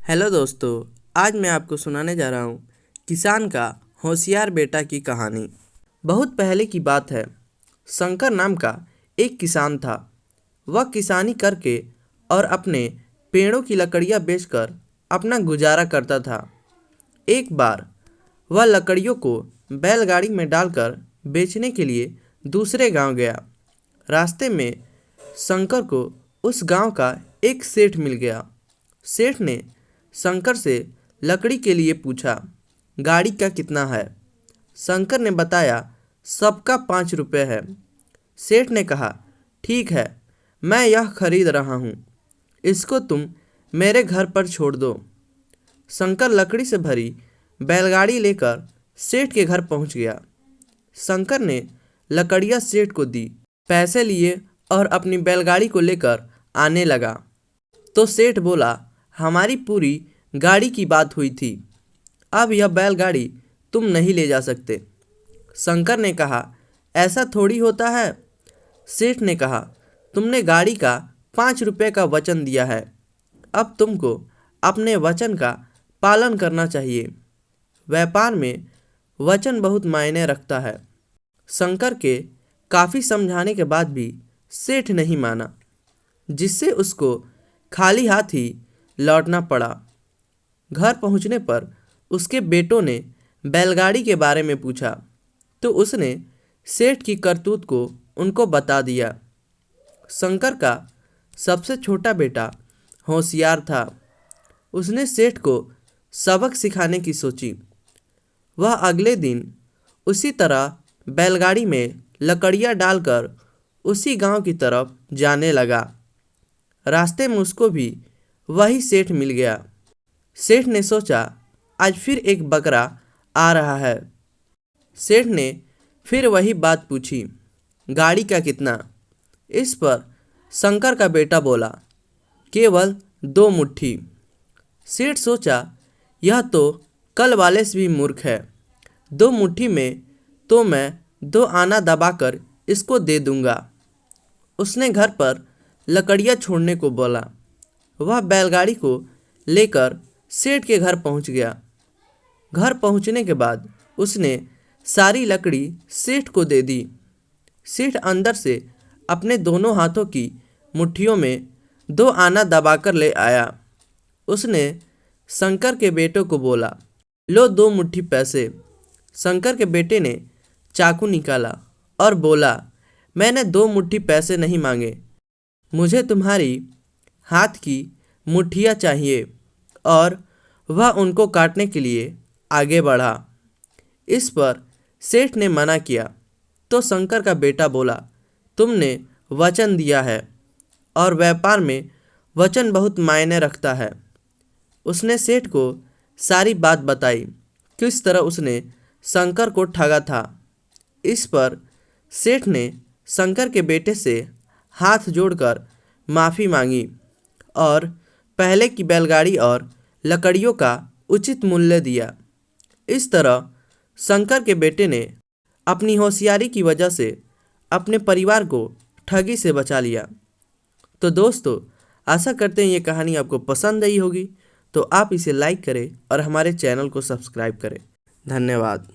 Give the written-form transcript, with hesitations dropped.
Hello दोस्तों, आज मैं आपको सुनाने जा रहा हूँ किसान का होशियार बेटा की कहानी। बहुत पहले की बात है। शंकर नाम का एक किसान था। वह किसानी करके और अपने पेड़ों की लकड़ियाँ बेचकर अपना गुजारा करता था। एक बार वह लकड़ियों को बैलगाड़ी में डालकर बेचने के लिए दूसरे गांव गया। रास्ते में शंकर को उस गांव का एक सेठ मिल गया। सेठ ने शंकर से लकड़ी के लिए पूछा, गाड़ी का कितना है? शंकर ने बताया, सबका 5 रुपये है। सेठ ने कहा, ठीक है, मैं यह खरीद रहा हूँ, इसको तुम मेरे घर पर छोड़ दो। शंकर लकड़ी से भरी बैलगाड़ी लेकर सेठ के घर पहुँच गया। शंकर ने लकड़ियाँ सेठ को दी, पैसे लिए और अपनी बैलगाड़ी को लेकर आने लगा तो सेठ बोला, हमारी पूरी गाड़ी की बात हुई थी, अब यह बैलगाड़ी तुम नहीं ले जा सकते। शंकर ने कहा, ऐसा थोड़ी होता है। सेठ ने कहा, तुमने गाड़ी का 5 रुपये का वचन दिया है, अब तुमको अपने वचन का पालन करना चाहिए। व्यापार में वचन बहुत मायने रखता है। शंकर के काफ़ी समझाने के बाद भी सेठ नहीं माना, जिससे उसको खाली हाथ ही लौटना पड़ा। घर पहुंचने पर उसके बेटों ने बैलगाड़ी के बारे में पूछा तो उसने सेठ की करतूत को उनको बता दिया। शंकर का सबसे छोटा बेटा होशियार था। उसने सेठ को सबक सिखाने की सोची। वह अगले दिन उसी तरह बैलगाड़ी में लकड़ियाँ डालकर उसी गांव की तरफ जाने लगा। रास्ते में उसको भी वही सेठ मिल गया। सेठ ने सोचा, आज फिर एक बकरा आ रहा है। सेठ ने फिर वही बात पूछी, गाड़ी का कितना? इस पर शंकर का बेटा बोला, केवल 2 मुट्ठी। सेठ सोचा, यह तो कल वाले से भी मूर्ख है। 2 मुट्ठी में तो मैं 2 आना दबाकर इसको दे दूंगा। उसने घर पर लकड़ियाँ छोड़ने को बोला। वह बैलगाड़ी को लेकर सेठ के घर पहुंच गया। घर पहुंचने के बाद उसने सारी लकड़ी सेठ को दे दी। सेठ अंदर से अपने दोनों हाथों की मुट्ठियों में 2 आना दबाकर ले आया। उसने शंकर के बेटे को बोला, लो 2 मुट्ठी पैसे। शंकर के बेटे ने चाकू निकाला और बोला, मैंने 2 मुट्ठी पैसे नहीं मांगे, मुझे तुम्हारी हाथ की मुट्ठियाँ चाहिए। और वह उनको काटने के लिए आगे बढ़ा। इस पर सेठ ने मना किया तो शंकर का बेटा बोला, तुमने वचन दिया है और व्यापार में वचन बहुत मायने रखता है। उसने सेठ को सारी बात बताई, किस तरह उसने शंकर को ठगा था। इस पर सेठ ने शंकर के बेटे से हाथ जोड़कर माफ़ी मांगी और पहले की बैलगाड़ी और लकड़ियों का उचित मूल्य दिया। इस तरह शंकर के बेटे ने अपनी होशियारी की वजह से अपने परिवार को ठगी से बचा लिया। तो दोस्तों, आशा करते हैं ये कहानी आपको पसंद आई होगी, तो आप इसे लाइक करें और हमारे चैनल को सब्सक्राइब करें। धन्यवाद।